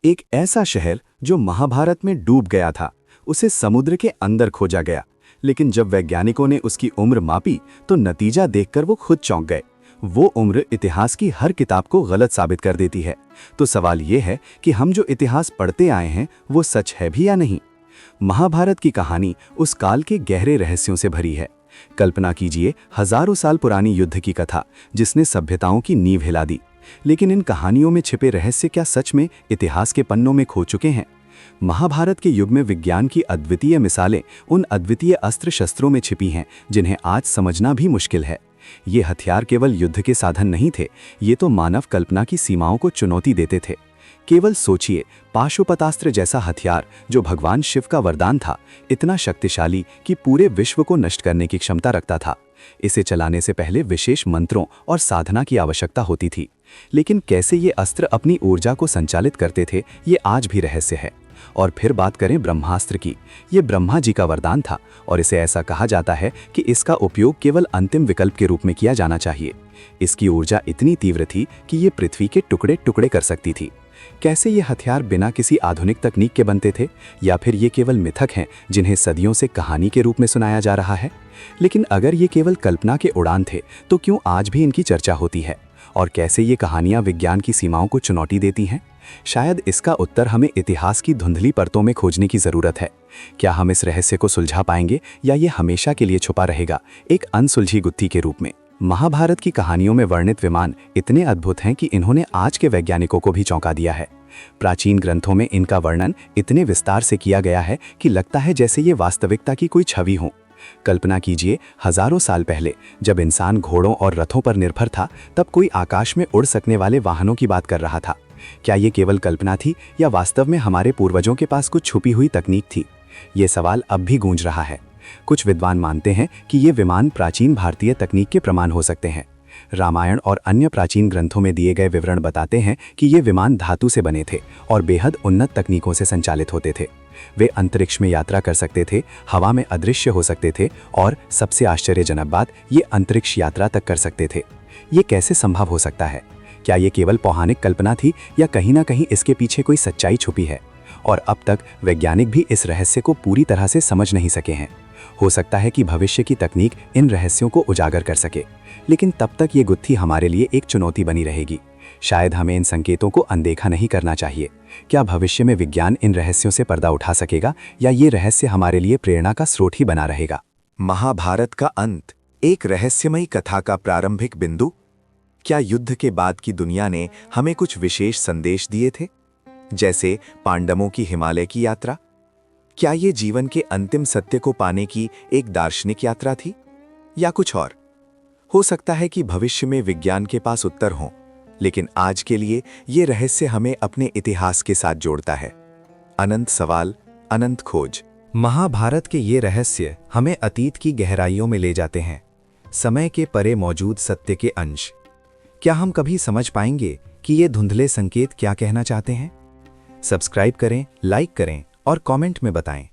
एक ऐसा शहर जो महाभारत में डूब गया था, उसे समुद्र के अंदर खोजा गया। लेकिन जब वैज्ञानिकों ने उसकी उम्र मापी तो नतीजा देखकर वो खुद चौंक गए। वो उम्र इतिहास की हर किताब को गलत साबित कर देती है। तो सवाल ये है कि हम जो इतिहास पढ़ते आए हैं वो सच है भी या नहीं। महाभारत की कहानी उस काल के गहरे रहस्यों से भरी है। कल्पना कीजिए, हजारों साल पुरानी युद्ध की कथा जिसने सभ्यताओं की नींव हिला दी। लेकिन इन कहानियों में छिपे रहस्य क्या सच में इतिहास के पन्नों में खो चुके हैं? महाभारत के युग में विज्ञान की अद्वितीय मिसालें उन अद्वितीय अस्त्र शस्त्रों में छिपी हैं जिन्हें आज समझना भी मुश्किल है। ये हथियार केवल युद्ध के साधन नहीं थे, ये तो मानव कल्पना की सीमाओं को चुनौती देते थे। केवल सोचिए, पाशुपतास्त्र जैसा हथियार जो भगवान शिव का वरदान था, इतना शक्तिशाली कि पूरे विश्व को नष्ट करने की क्षमता रखता था। इसे चलाने से पहले विशेष मंत्रों और साधना की आवश्यकता होती थी। लेकिन कैसे ये अस्त्र अपनी ऊर्जा को संचालित करते थे, ये आज भी रहस्य है। और फिर बात करें ब्रह्मास्त्र की। ये ब्रह्मा जी का वरदान था और इसे ऐसा कहा जाता है कि इसका उपयोग केवल अंतिम विकल्प के रूप में किया जाना चाहिए। इसकी ऊर्जा इतनी तीव्र थी कि ये पृथ्वी के टुकड़े टुकड़े कर सकती थी। कैसे ये हथियार बिना किसी आधुनिक तकनीक के बनते थे, या फिर ये केवल मिथक हैं जिन्हें सदियों से कहानी के रूप में सुनाया जा रहा है? लेकिन अगर ये केवल कल्पना के उड़ान थे तो क्यों आज भी इनकी चर्चा होती है? और कैसे ये कहानियां विज्ञान की सीमाओं को चुनौती देती हैं? शायद इसका उत्तर हमें इतिहास की धुंधली परतों में खोजने की जरूरत है। क्या हम इस रहस्य को सुलझा पाएंगे या ये हमेशा के लिए छुपा रहेगा, एक अनसुलझी गुत्थी के रूप में? महाभारत की कहानियों में वर्णित विमान इतने अद्भुत हैं कि इन्होंने आज के वैज्ञानिकों को भी चौंका दिया है। प्राचीन ग्रंथों में इनका वर्णन इतने विस्तार से किया गया है कि लगता है जैसे ये वास्तविकता की कोई छवि हो। कल्पना कीजिए, हजारों साल पहले जब इंसान घोड़ों और रथों पर निर्भर था, तब कोई आकाश में उड़ सकने वाले वाहनों की बात कर रहा था। क्या ये केवल कल्पना थी या वास्तव में हमारे पूर्वजों के पास कुछ छुपी हुई तकनीक थी? ये सवाल अब भी गूंज रहा है। कुछ विद्वान मानते हैं कि ये विमान प्राचीन भारतीय तकनीक के प्रमाण हो सकते हैं। रामायण और अन्य प्राचीन ग्रंथों में दिए गए विवरण बताते हैं कि ये विमान धातु से बने थे और बेहद उन्नत तकनीकों से संचालित होते थे। वे अंतरिक्ष में यात्रा कर सकते थे, हवा में अदृश्य हो सकते थे और सबसे आश्चर्यजनक बात, ये अंतरिक्ष यात्रा तक कर सकते थे। ये कैसे संभव हो सकता है? क्या ये केवल पौराणिक कल्पना थी या कहीं ना कहीं इसके पीछे कोई सच्चाई छुपी है? और अब तक वैज्ञानिक भी इस रहस्य को पूरी तरह से समझ नहीं सके हैं। हो सकता है कि भविष्य की तकनीक इन रहस्यों को उजागर कर सके, लेकिन तब तक ये गुत्थी हमारे लिए एक चुनौती बनी रहेगी। शायद हमें इन संकेतों को अनदेखा नहीं करना चाहिए। क्या भविष्य में विज्ञान इन रहस्यों से पर्दा उठा सकेगा या ये रहस्य हमारे लिए प्रेरणा का स्रोत ही बना रहेगा? महाभारत का अंत, एक रहस्यमयी कथा का प्रारंभिक बिंदु। क्या युद्ध के बाद की दुनिया ने हमें कुछ विशेष संदेश दिए थे, जैसे पांडवों की हिमालय की यात्रा? क्या ये जीवन के अंतिम सत्य को पाने की एक दार्शनिक यात्रा थी, या कुछ और? हो सकता है कि भविष्य में विज्ञान के पास उत्तर हों, लेकिन आज के लिए ये रहस्य हमें अपने इतिहास के साथ जोड़ता है। अनंत सवाल, अनंत खोज। महाभारत के ये रहस्य हमें अतीत की गहराइयों में ले जाते हैं, समय के परे मौजूद सत्य के अंश। क्या हम कभी समझ पाएंगे कि ये धुंधले संकेत क्या कहना चाहते हैं? सब्सक्राइब करें, लाइक करें और कमेंट में बताएं।